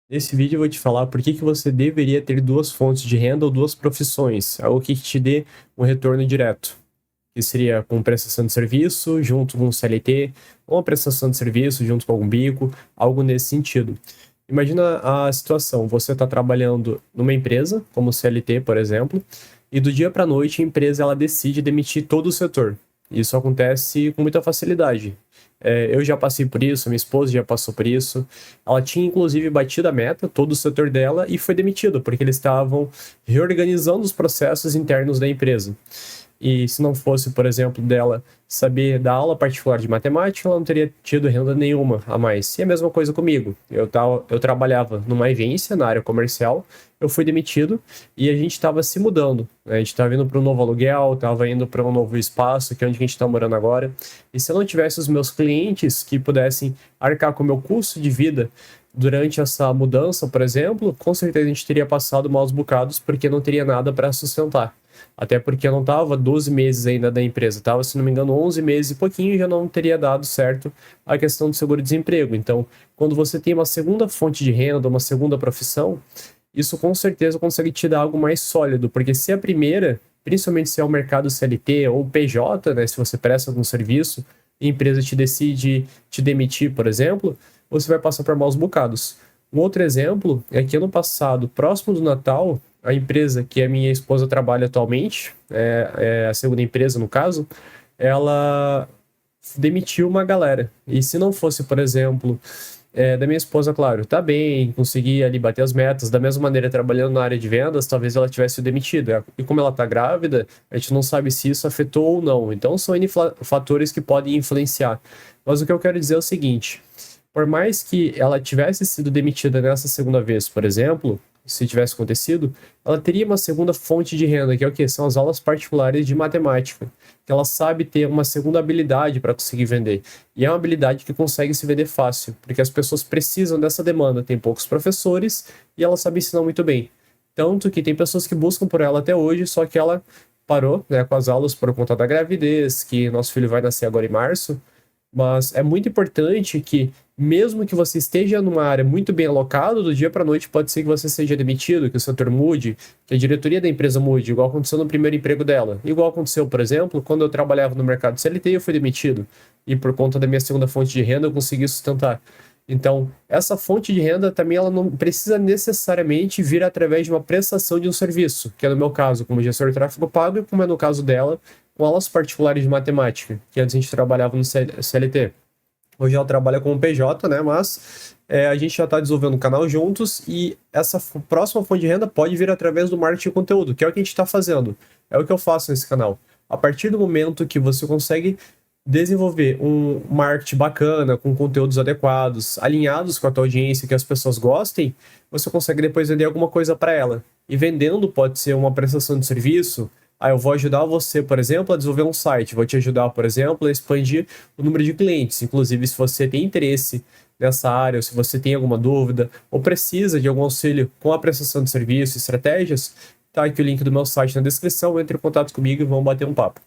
Nesse vídeo eu vou te falar por que você deveria ter duas fontes de renda ou duas profissões, algo que te dê um retorno direto, que seria com prestação de serviço junto com um CLT, ou uma prestação de serviço junto com algum bico, algo nesse sentido. Imagina a situação, você está trabalhando numa empresa, como CLT, por exemplo, e do dia para a noite a empresa ela decide demitir todo o setor. Isso acontece com muita facilidade. Eu já passei por isso, minha esposa já passou por isso. Ela tinha inclusive batido a meta, todo o setor dela, e foi demitida, porque eles estavam reorganizando os processos internos da empresa. E se não fosse, por exemplo, dela saber dar aula particular de matemática, ela não teria tido renda nenhuma a mais. E a mesma coisa comigo. Eu trabalhava numa agência na área comercial, eu fui demitido e a gente estava se mudando, né? A gente estava indo para um novo aluguel, estava indo para um novo espaço, que é onde a gente está morando agora. E se eu não tivesse os meus clientes que pudessem arcar com o meu custo de vida durante essa mudança, por exemplo, com certeza a gente teria passado maus bocados porque não teria nada para sustentar. Até porque eu não estava 12 meses ainda da empresa, estava, se não me engano, 11 meses e pouquinho e já não teria dado certo a questão do seguro-desemprego. Então, quando você tem uma segunda fonte de renda, uma segunda profissão, isso com certeza consegue te dar algo mais sólido, porque se a primeira, principalmente se é o mercado CLT ou PJ, né, se você presta algum serviço e a empresa te decide te demitir, por exemplo, você vai passar por maus bocados. Um outro exemplo é que ano passado, próximo do Natal, a empresa que a minha esposa trabalha atualmente, é a segunda empresa no caso, ela demitiu uma galera. E se não fosse, por exemplo, da minha esposa, claro, tá bem, consegui ali bater as metas, da mesma maneira trabalhando na área de vendas, talvez ela tivesse sido demitida. E como ela tá grávida, a gente não sabe se isso afetou ou não. Então são N fatores que podem influenciar. Mas o que eu quero dizer é o seguinte: por mais que ela tivesse sido demitida nessa segunda vez, por exemplo, se tivesse acontecido, ela teria uma segunda fonte de renda, que é o quê? São as aulas particulares de matemática, que ela sabe ter uma segunda habilidade para conseguir vender. E é uma habilidade que consegue se vender fácil, porque as pessoas precisam dessa demanda. Tem poucos professores e ela sabe ensinar muito bem. Tanto que tem pessoas que buscam por ela até hoje, só que ela parou, né, com as aulas por conta da gravidez, que nosso filho vai nascer agora em março. Mas é muito importante que, mesmo que você esteja numa área muito bem alocada, do dia para a noite pode ser que você seja demitido, que o setor mude, que a diretoria da empresa mude, igual aconteceu no primeiro emprego dela. Igual aconteceu, por exemplo, quando eu trabalhava no mercado CLT, eu fui demitido. E por conta da minha segunda fonte de renda, eu consegui sustentar. Então, essa fonte de renda também ela não precisa necessariamente vir através de uma prestação de um serviço, que é no meu caso, como gestor de tráfego pago, e como é no caso dela, com aulas particulares de matemática, que antes a gente trabalhava no CLT. Hoje ela trabalha como PJ, né? Mas a gente já está desenvolvendo um canal juntos e essa próxima fonte de renda pode vir através do marketing de conteúdo, que é o que a gente está fazendo. É o que eu faço nesse canal. A partir do momento que você consegue desenvolver um marketing bacana, com conteúdos adequados, alinhados com a tua audiência, que as pessoas gostem, você consegue depois vender alguma coisa para ela. E vendendo pode ser uma prestação de serviço. Eu vou ajudar você, por exemplo, a desenvolver um site. Vou te ajudar, por exemplo, a expandir o número de clientes. Inclusive, se você tem interesse nessa área, ou se você tem alguma dúvida, ou precisa de algum auxílio com a prestação de serviço, estratégias, tá aqui o link do meu site na descrição. Entre em contato comigo e vamos bater um papo.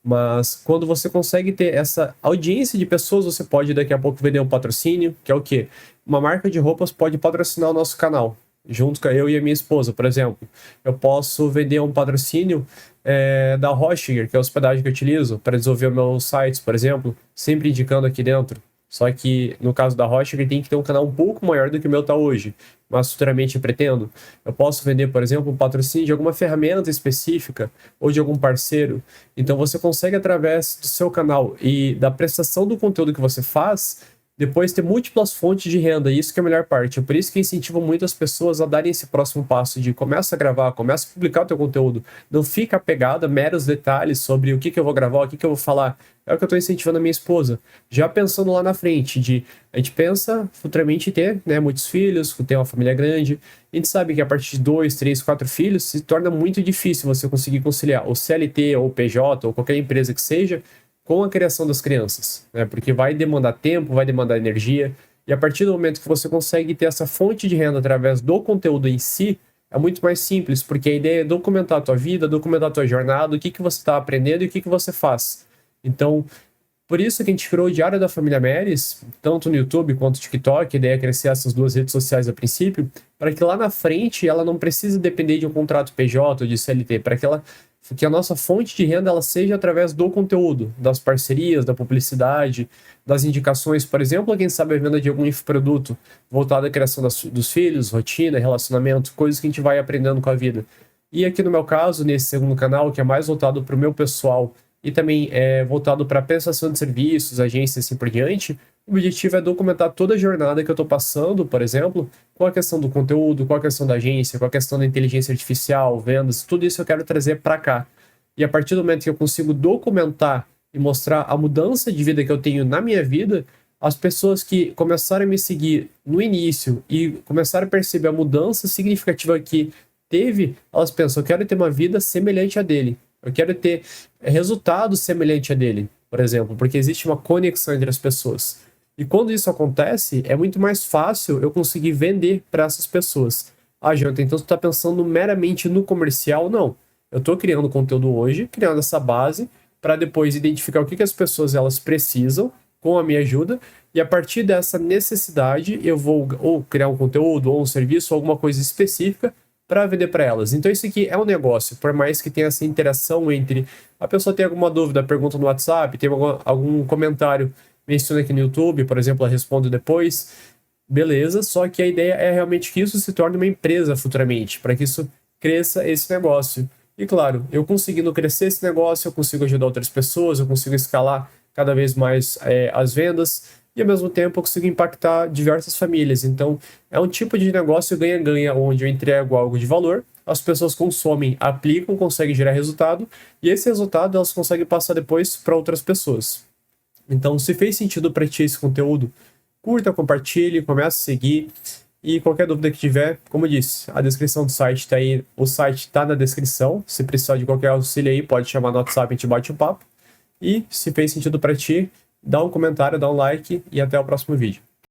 Mas quando você consegue ter essa audiência de pessoas, você pode daqui a pouco vender um patrocínio, que é o quê? Uma marca de roupas pode patrocinar o nosso canal, junto com eu e a minha esposa, por exemplo. Eu posso vender um patrocínio da Hoshiger, que é a hospedagem que eu utilizo para desenvolver meus sites, por exemplo, sempre indicando aqui dentro. Só que no caso da Hoshiger tem que ter um canal um pouco maior do que o meu está hoje, mas futuramente eu pretendo. Eu posso vender, por exemplo, um patrocínio de alguma ferramenta específica ou de algum parceiro. Então você consegue, através do seu canal e da prestação do conteúdo que você faz, depois ter múltiplas fontes de renda, e isso que é a melhor parte. É por isso que eu incentivo muitas pessoas a darem esse próximo passo de começa a gravar, começa a publicar o teu conteúdo. Não fica apegado a meros detalhes sobre o que eu vou gravar, o que eu vou falar. É o que eu estou incentivando a minha esposa. Já pensando lá na frente, a gente pensa futuramente em ter, né, muitos filhos, ter uma família grande. A gente sabe que a partir de 2, 3, 4 filhos se torna muito difícil você conseguir conciliar o CLT ou o PJ ou qualquer empresa que seja com a criação das crianças, né? Porque vai demandar tempo, vai demandar energia, e a partir do momento que você consegue ter essa fonte de renda através do conteúdo em si, é muito mais simples, porque a ideia é documentar a tua vida, documentar a tua jornada, o que você está aprendendo e o que você faz. Então, Por isso que a gente criou o Diário da Família Meres, tanto no YouTube quanto no TikTok, a ideia é crescer essas duas redes sociais a princípio, para que lá na frente ela não precise depender de um contrato PJ ou de CLT, para que a nossa fonte de renda ela seja através do conteúdo, das parcerias, da publicidade, das indicações, por exemplo, quem sabe a venda de algum infoproduto voltado à criação dos filhos, rotina, relacionamento, coisas que a gente vai aprendendo com a vida. E aqui no meu caso, nesse segundo canal, que é mais voltado para o meu pessoal e também é voltado para prestação de serviços, agências e assim por diante, o objetivo é documentar toda a jornada que eu estou passando, por exemplo, com a questão do conteúdo, com a questão da agência, com a questão da inteligência artificial, vendas, tudo isso eu quero trazer para cá. E a partir do momento que eu consigo documentar e mostrar a mudança de vida que eu tenho na minha vida, as pessoas que começaram a me seguir no início e começaram a perceber a mudança significativa que teve, elas pensam, eu quero ter uma vida semelhante à dele. Eu quero ter resultado semelhante a dele, por exemplo, porque existe uma conexão entre as pessoas. E quando isso acontece, é muito mais fácil eu conseguir vender para essas pessoas. Ah, Jonathan, então tu está pensando meramente no comercial? Não. Eu estou criando conteúdo hoje, criando essa base, para depois identificar o que as pessoas elas precisam, com a minha ajuda, e a partir dessa necessidade eu vou ou criar um conteúdo, ou um serviço, ou alguma coisa específica, para vender para elas. Então isso aqui é um negócio, por mais que tenha essa interação entre a pessoa tem alguma dúvida, pergunta no WhatsApp, tem algum comentário, menciona aqui no YouTube, por exemplo, eu respondo depois, beleza, só que a ideia é realmente que isso se torne uma empresa futuramente, para que isso cresça esse negócio. E claro, eu conseguindo crescer esse negócio, eu consigo ajudar outras pessoas, eu consigo escalar cada vez mais as vendas, e ao mesmo tempo eu consigo impactar diversas famílias. Então, é um tipo de negócio ganha-ganha, onde eu entrego algo de valor, as pessoas consomem, aplicam, conseguem gerar resultado, e esse resultado elas conseguem passar depois para outras pessoas. Então, se fez sentido para ti esse conteúdo, curta, compartilhe, comece a seguir, e qualquer dúvida que tiver, como eu disse, a descrição do site está aí, o site está na descrição, se precisar de qualquer auxílio aí, pode chamar no WhatsApp, a gente bate um papo, e se fez sentido para ti, dá um comentário, dá um like e até o próximo vídeo.